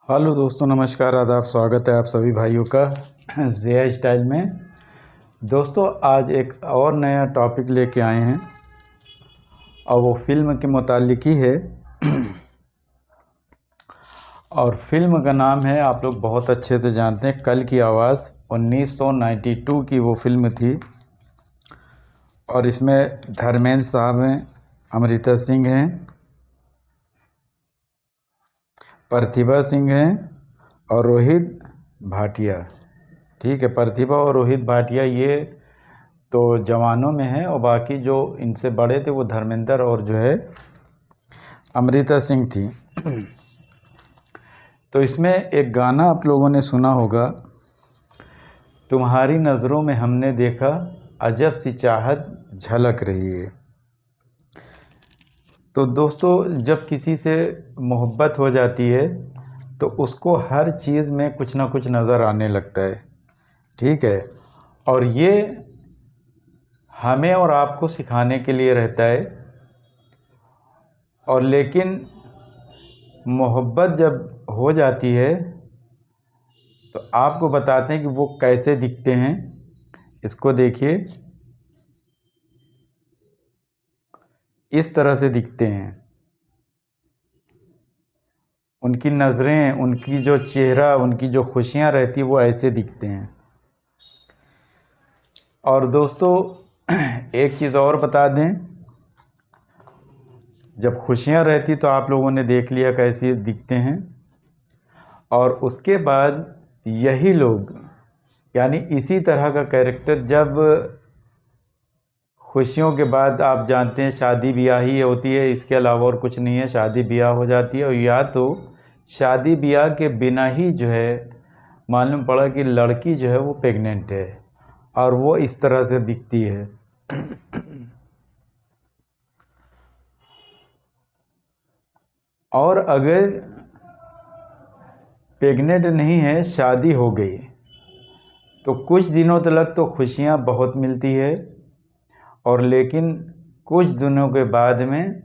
Hello दोस्तों, नमस्कार, आदाब। स्वागत है आप सभी भाइयों का ज़िया स्टाइल में। दोस्तों, आज एक और नया टॉपिक लेके आए हैं और वो फिल्म के मुतालिक ही है। और फिल्म का नाम है, आप लोग बहुत अच्छे से जानते हैं, कल की आवाज़। 1992 की वो फिल्म थी और इसमें धर्मेंद्र साहब हैं, अमृता सिंह हैं, प्रतिभा सिंह हैं और रोहित भाटिया। ठीक है, प्रतिभा और रोहित भाटिया ये तो जवानों में हैं और बाकी जो इनसे बड़े थे वो धर्मेंद्र और जो है अमृता सिंह थी। तो इसमें एक गाना आप लोगों ने सुना होगा, तुम्हारी नज़रों में हमने देखा अजब सी चाहत झलक रही है। तो दोस्तों, जब किसी से मोहब्बत हो जाती है तो उसको हर चीज़ में कुछ ना कुछ नज़र आने लगता है। ठीक है, और ये हमें और आपको सिखाने के लिए रहता है। और लेकिन मोहब्बत जब हो जाती है तो आपको बताते हैं कि वो कैसे दिखते हैं। इसको देखिए, इस तरह से दिखते हैं। उनकी नज़रें, उनकी जो चेहरा, उनकी जो खुशियाँ रहती वो ऐसे दिखते हैं। और दोस्तों, एक चीज़ और बता दें, जब खुशियाँ रहती तो आप लोगों ने देख लिया कैसे दिखते हैं। और उसके बाद यही लोग, यानी इसी तरह का कैरेक्टर, जब खुशियों के बाद आप जानते हैं शादी ब्याह ही होती है, इसके अलावा और कुछ नहीं है। शादी ब्याह हो जाती है और या तो शादी ब्याह के बिना ही जो है मालूम पड़ा कि लड़की जो है वो प्रेग्नेंट है और वो इस तरह से दिखती है। और अगर प्रेग्नेंट नहीं है, शादी हो गई, तो कुछ दिनों तक तो खुशियाँ बहुत मिलती है। और लेकिन कुछ दिनों के बाद में,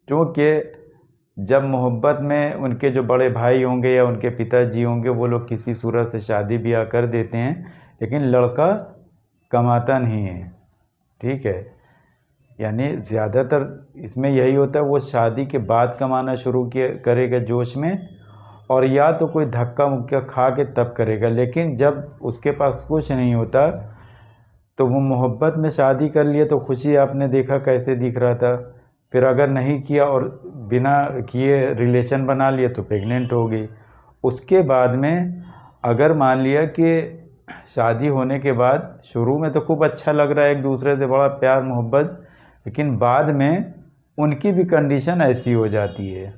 क्योंकि जब मोहब्बत में उनके जो बड़े भाई होंगे या उनके पिताजी होंगे वो लोग किसी सूरत से शादी ब्याह कर देते हैं, लेकिन लड़का कमाता नहीं है। ठीक है, यानी ज़्यादातर इसमें यही होता है, वो शादी के बाद कमाना शुरू करेगा जोश में, और या तो कोई धक्का मुक्का खा के तब करेगा। लेकिन जब उसके पास कुछ नहीं होता तो वो मोहब्बत में शादी कर लिए तो खुशी आपने देखा कैसे दिख रहा था। फिर अगर नहीं किया और बिना किए रिलेशन बना लिया तो प्रेग्नेंट हो गई। उसके बाद में अगर मान लिया कि शादी होने के बाद शुरू में तो खूब अच्छा लग रहा है, एक दूसरे से बड़ा प्यार मोहब्बत, लेकिन बाद में उनकी भी कंडीशन ऐसी हो जाती है,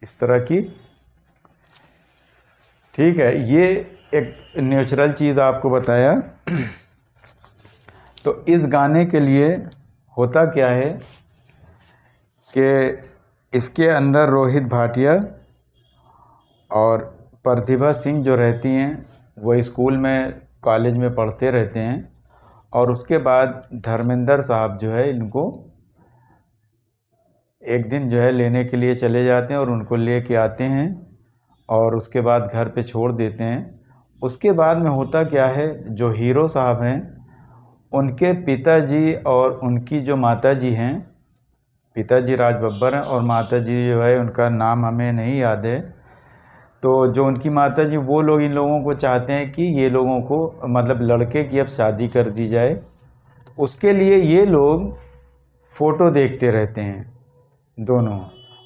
इस तरह की। ठीक है, ये एक नेचुरल चीज़ आपको बताया। तो इस गाने के लिए होता क्या है कि इसके अंदर रोहित भाटिया और प्रतिभा सिंह जो रहती हैं वो स्कूल में, कॉलेज में पढ़ते रहते हैं। और उसके बाद धर्मेंद्र साहब जो है इनको एक दिन जो है लेने के लिए चले जाते हैं और उनको ले के आते हैं और उसके बाद घर पे छोड़ देते हैं। उसके बाद में होता क्या है, जो हीरो साहब हैं उनके पिताजी और उनकी जो माताजी हैं, पिताजी राज बब्बर हैं और माताजी जो है उनका नाम हमें नहीं याद है, तो जो उनकी माताजी वो लोग इन लोगों को चाहते हैं कि ये लोगों को, मतलब लड़के की अब शादी कर दी जाए। उसके लिए ये लोग फ़ोटो देखते रहते हैं दोनों,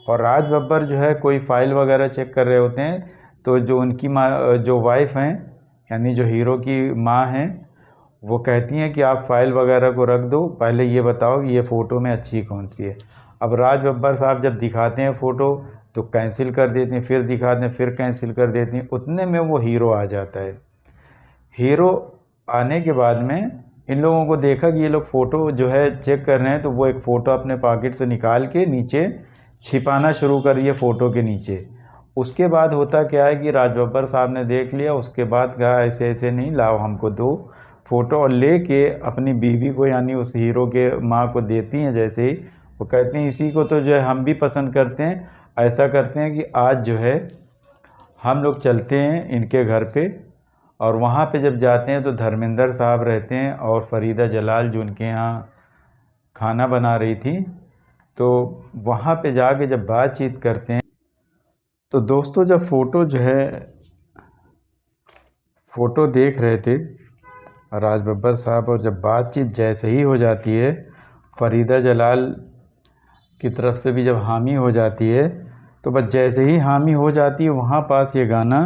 और राज बब्बर जो है कोई फ़ाइल वगैरह चेक कर रहे होते हैं। तो जो उनकी माँ, जो वाइफ हैं, यानी जो हीरो की माँ हैं, वो कहती हैं कि आप फाइल वगैरह को रख दो, पहले ये बताओ कि ये फ़ोटो में अच्छी कौन सी है। अब राज बब्बर साहब जब दिखाते हैं फ़ोटो तो कैंसिल कर देते हैं, फिर दिखाते हैं, फिर कैंसिल कर देती हैं। उतने में वो हीरो आ जाता है। हीरो आने के बाद में इन लोगों को देखा कि ये लोग फ़ोटो जो है चेक कर रहे हैं, तो वो एक फ़ोटो अपने पॉकेट से निकाल के नीचे छिपाना शुरू कर दिए फ़ोटो के नीचे। उसके बाद होता क्या है कि राज बब्बर साहब ने देख लिया, उसके बाद कहा ऐसे ऐसे नहीं, लाओ हमको दो फ़ोटो, और लेके अपनी बीवी को, यानी उस हीरो के माँ को देती हैं। जैसे ही वो कहते हैं इसी को तो जो है हम भी पसंद करते हैं। ऐसा करते हैं कि आज जो है हम लोग चलते हैं इनके घर पे, और वहाँ पे जब जाते हैं तो धर्मेंद्र साहब रहते हैं और फ़रीदा जलाल जो उनके यहाँ खाना बना रही थी, तो वहाँ पे जाके जब बातचीत करते हैं तो दोस्तों जब फ़ोटो देख रहे थे राज बब्बर साहब, और जब बातचीत जैसे ही हो जाती है, फ़रीदा जलाल की तरफ से भी जब हामी हो जाती है, तो बस जैसे ही हामी हो जाती है वहाँ पास ये गाना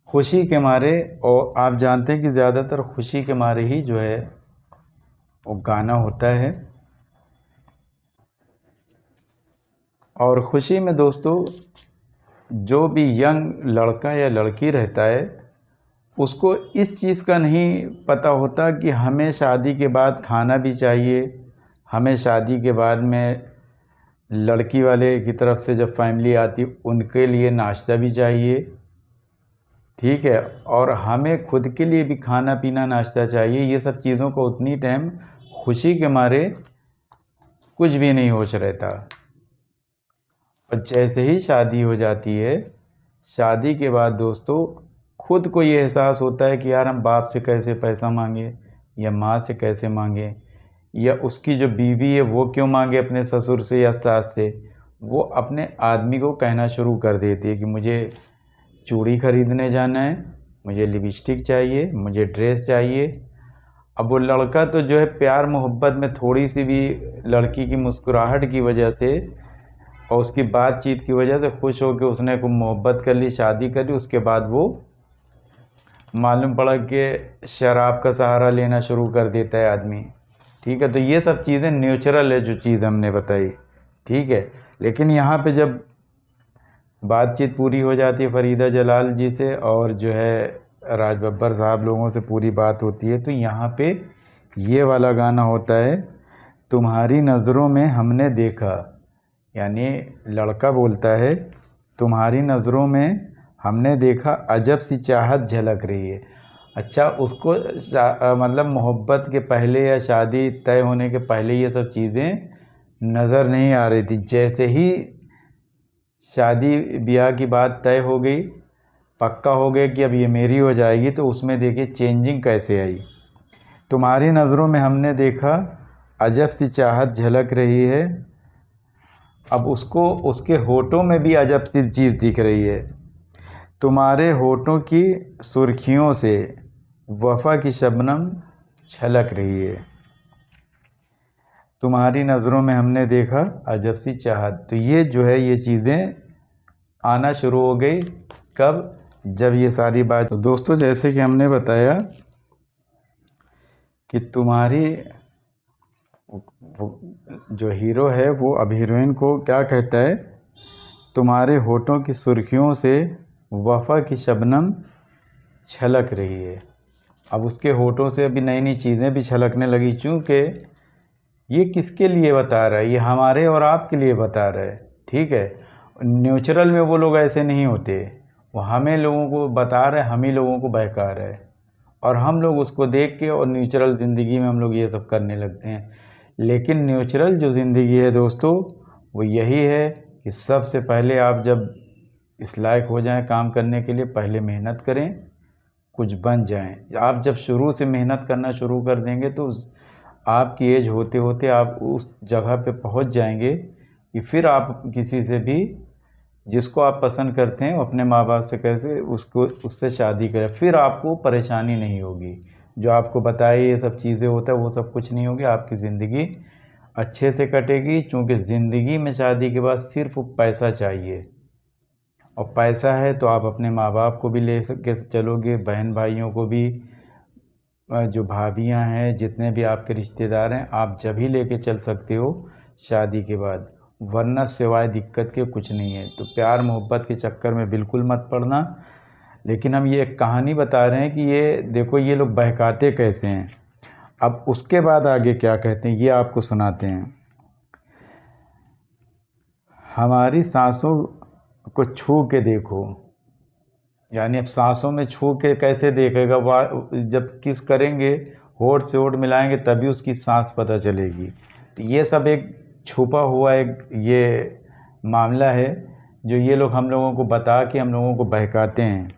खुशी के मारे, और आप जानते हैं कि ज़्यादातर खुशी के मारे ही जो है वो गाना होता है। और खुशी में दोस्तों जो भी यंग लड़का या लड़की रहता है उसको इस चीज़ का नहीं पता होता कि हमें शादी के बाद खाना भी चाहिए, हमें शादी के बाद में लड़की वाले की तरफ से जब फैमिली आती उनके लिए नाश्ता भी चाहिए, ठीक है, और हमें खुद के लिए भी खाना पीना नाश्ता चाहिए। ये सब चीज़ों को उतनी टाइम खुशी के मारे कुछ भी नहीं होश रहता। और जैसे ही शादी हो जाती है, शादी के बाद दोस्तों खुद को ये एहसास होता है कि यार हम बाप से कैसे पैसा मांगे या माँ से कैसे मांगे, या उसकी जो बीवी है वो क्यों मांगे अपने ससुर से या सास से। वो अपने आदमी को कहना शुरू कर देती है कि मुझे चूड़ी ख़रीदने जाना है, मुझे लिपस्टिक चाहिए, मुझे ड्रेस चाहिए। अब वो लड़का तो जो है प्यार मोहब्बत में थोड़ी सी भी लड़की की मुस्कुराहट की वजह से और उसकी बातचीत की वजह से खुश हो के उसने को मोहब्बत कर ली, शादी कर ली। उसके बाद वो मालूम पड़ा कि शराब का सहारा लेना शुरू कर देता है आदमी, ठीक है। तो ये सब चीज़ें न्यूट्रल है जो चीज़ हमने बताई, ठीक है। लेकिन यहाँ पे जब बातचीत पूरी हो जाती है फ़रीदा जलाल जी से और जो है राज बब्बर साहब लोगों से पूरी बात होती है, तो यहाँ पे ये वाला गाना होता है, तुम्हारी नज़रों में हमने देखा। यानी लड़का बोलता है तुम्हारी नज़रों में हमने देखा, अजब सी चाहत झलक रही है। अच्छा, उसको मतलब मोहब्बत के पहले या शादी तय होने के पहले ये सब चीज़ें नज़र नहीं आ रही थी। जैसे ही शादी ब्याह की बात तय हो गई, पक्का हो गया कि अब ये मेरी हो जाएगी, तो उसमें देखिए चेंजिंग कैसे आई। तुम्हारी नज़रों में हमने देखा, अजब सी चाहत झलक रही है। अब उसको उसके होठों में भी अजब सी चीज़ दिख रही है। तुम्हारे होठों की सुर्खियों से वफ़ा की शबनम छलक रही है। तुम्हारी नज़रों में हमने देखा, अजब सी चाहत। तो ये जो है ये चीज़ें आना शुरू हो गई कब, जब ये सारी बात। तो दोस्तों जैसे कि हमने बताया कि तुम्हारी जो हीरो है वो अब हीरोइन को क्या कहता है, तुम्हारे होठों की सुर्खियों से वफ़ा की शबनम छलक रही है। अब उसके होठों से अभी नई नई चीज़ें भी छलकने लगी, चूँकि ये किसके लिए बता रहा है, ये हमारे और आपके लिए बता रहा है, ठीक है। न्यूट्रल में वो लोग ऐसे नहीं होते, वो हमें लोगों को बता रहे हैं, हम ही लोगों को बहका रहे हैं, और हम लोग उसको देख के और न्यूट्रल ज़िंदगी में हम लोग ये सब करने लगते हैं। लेकिन न्यूट्रल जो ज़िंदगी है दोस्तों वो यही है कि सबसे पहले आप जब इस लायक हो जाएं काम करने के लिए, पहले मेहनत करें, कुछ बन जाएं। आप जब शुरू से मेहनत करना शुरू कर देंगे तो आपकी एज होते होते आप उस जगह पे पहुंच जाएंगे कि फिर आप किसी से भी जिसको आप पसंद करते हैं अपने माँ बाप से कैसे उससे शादी करें, फिर आपको परेशानी नहीं होगी। जो आपको बताए ये सब चीज़ें होता है वो सब कुछ नहीं होगी, आपकी ज़िंदगी अच्छे से कटेगी। चूँकि ज़िंदगी में शादी के बाद सिर्फ पैसा चाहिए, और पैसा है तो आप अपने माँ बाप को भी ले के चलोगे, बहन भाइयों को भी, जो भाभियाँ हैं, जितने भी आपके रिश्तेदार हैं, आप जब ही लेके चल सकते हो शादी के बाद, वरना सिवाय दिक्कत के कुछ नहीं है। तो प्यार मोहब्बत के चक्कर में बिल्कुल मत पड़ना। लेकिन हम ये एक कहानी बता रहे हैं कि ये देखो ये लोग बहकाते कैसे हैं। अब उसके बाद आगे क्या कहते हैं ये आपको सुनाते हैं। हमारी सांसों को छू के देखो, यानी अब सांसों में छू के कैसे देखेगा, जब किस करेंगे होठ से होठ मिलाएंगे तभी उसकी सांस पता चलेगी। तो ये सब एक छुपा हुआ एक ये मामला है जो ये लोग हम लोगों को बता के हम लोगों को बहकाते हैं।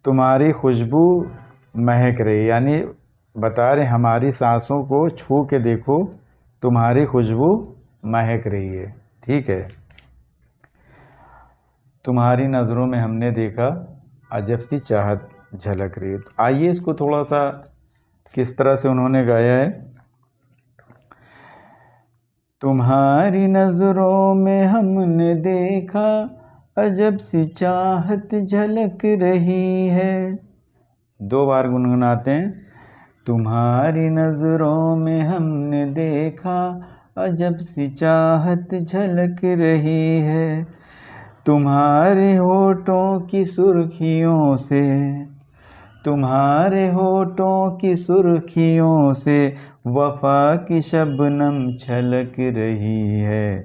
तुम्हारी खुशबू महक रही, यानी बता रहे हमारी सांसों को छू के देखो, तुम्हारी खुशबू महक रही है। ठीक है। तुम्हारी नज़रों में हमने देखा अजब सी चाहत झलक रही है। तो आइए इसको थोड़ा सा किस तरह से उन्होंने गाया है। तुम्हारी नज़रों में हमने देखा अजब सी चाहत झलक रही है। 2 बार गुनगुनाते हैं। तुम्हारी नज़रों में हमने देखा अजब सी चाहत झलक रही है। तुम्हारे होठों की सुर्खियों से, तुम्हारे होठों की सुर्खियों से वफ़ा की शबनम छलक रही है।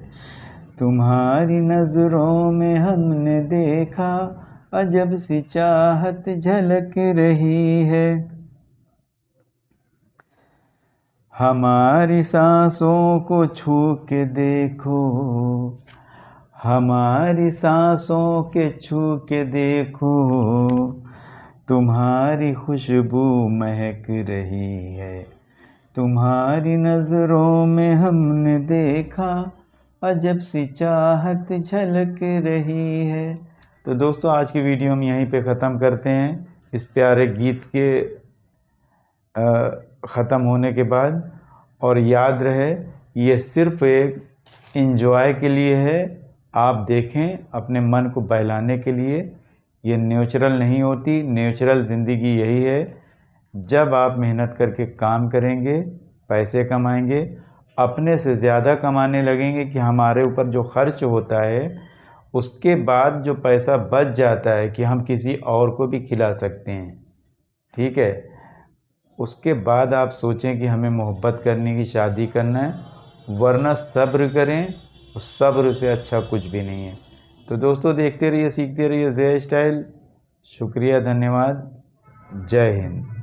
तुम्हारी नज़रों में हमने देखा अजब सी चाहत झलक रही है। हमारी सांसों को छू के देखो, हमारी सांसों के छू के देखो, तुम्हारी खुशबू महक रही है। तुम्हारी नज़रों में हमने देखा अजब सी चाहत झलक रही है। तो दोस्तों आज की वीडियो हम यहीं पे ख़त्म करते हैं। इस प्यारे गीत के ख़त्म होने के बाद, और याद रहे ये सिर्फ़ एक एंजॉय के लिए है, आप देखें अपने मन को बहलाने के लिए। ये नेचुरल नहीं होती। नेचुरल ज़िंदगी यही है, जब आप मेहनत करके काम करेंगे, पैसे कमाएंगे, अपने से ज़्यादा कमाने लगेंगे कि हमारे ऊपर जो खर्च होता है उसके बाद जो पैसा बच जाता है कि हम किसी और को भी खिला सकते हैं। ठीक है। उसके बाद आप सोचें कि हमें मोहब्बत करने की, शादी करना है, वरना सब्र करें। सब्र से अच्छा कुछ भी नहीं है। तो दोस्तों देखते रहिए, सीखते रहिए ज़ेया स्टाइल। शुक्रिया, धन्यवाद, जय हिंद।